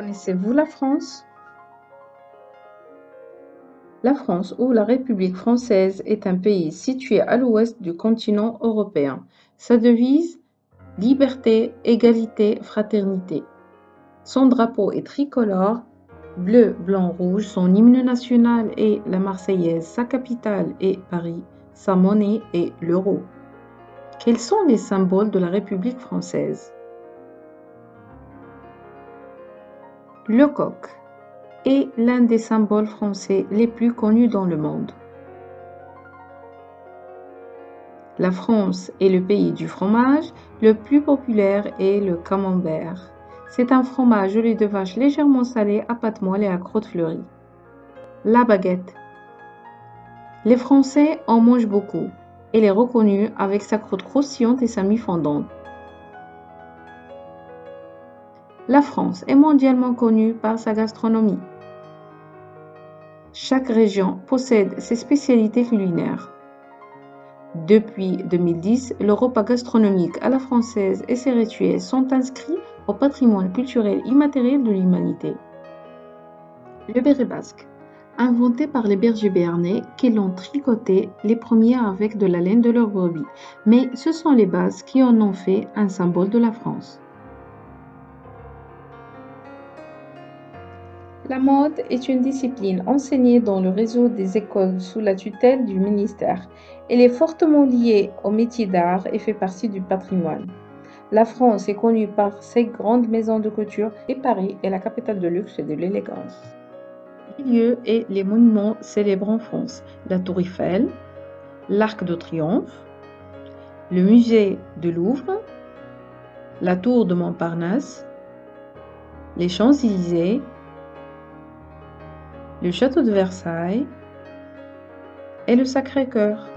Connaissez-vous la France? La France ou la République française est un pays situé à l'ouest du continent européen. Sa devise: liberté, égalité, fraternité. Son drapeau est tricolore, bleu, blanc, rouge. Son hymne national est la Marseillaise. Sa capitale est Paris. Sa monnaie est l'euro. Quels sont les symboles de la République française? Le coq est l'un des symboles français les plus connus dans le monde. La France est le pays du fromage. Le plus populaire est le camembert. C'est un fromage au lait de vache légèrement salé, à pâte molle et à croûte fleurie. La baguette. Les Français en mangent beaucoup. Elle est reconnue avec sa croûte croustillante et sa mie fondante. La France est mondialement connue par sa gastronomie. Chaque région possède ses spécialités culinaires. Depuis 2010, le repas gastronomique à la française et ses rituels sont inscrits au patrimoine culturel immatériel de l'humanité. Le béret basque, inventé par les bergers béarnais qui l'ont tricoté les premiers avec de la laine de leur brebis, mais ce sont les Basques qui en ont fait un symbole de la France. La mode est une discipline enseignée dans le réseau des écoles sous la tutelle du ministère. Elle est fortement liée au métier d'art et fait partie du patrimoine. La France est connue par ses grandes maisons de couture et Paris est la capitale de luxe et de l'élégance. Les lieux et les monuments célèbres en France: la Tour Eiffel, l'Arc de Triomphe, le musée du Louvre, la Tour de Montparnasse, les Champs-Élysées, le château de Versailles et le Sacré-Cœur.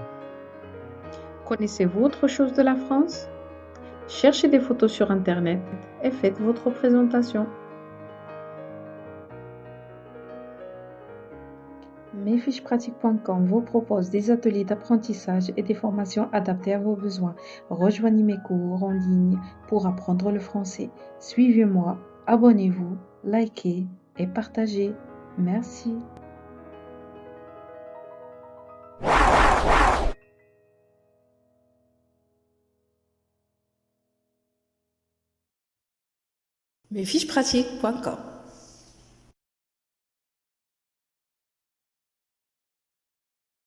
Connaissez-vous autre chose de la France? Cherchez des photos sur Internet et faites votre présentation. Mesfichespratiques.com vous propose des ateliers d'apprentissage et des formations adaptées à vos besoins. Rejoignez mes cours en ligne pour apprendre le français. Suivez-moi, abonnez-vous, likez et partagez. Merci. Mesfichespratiques.com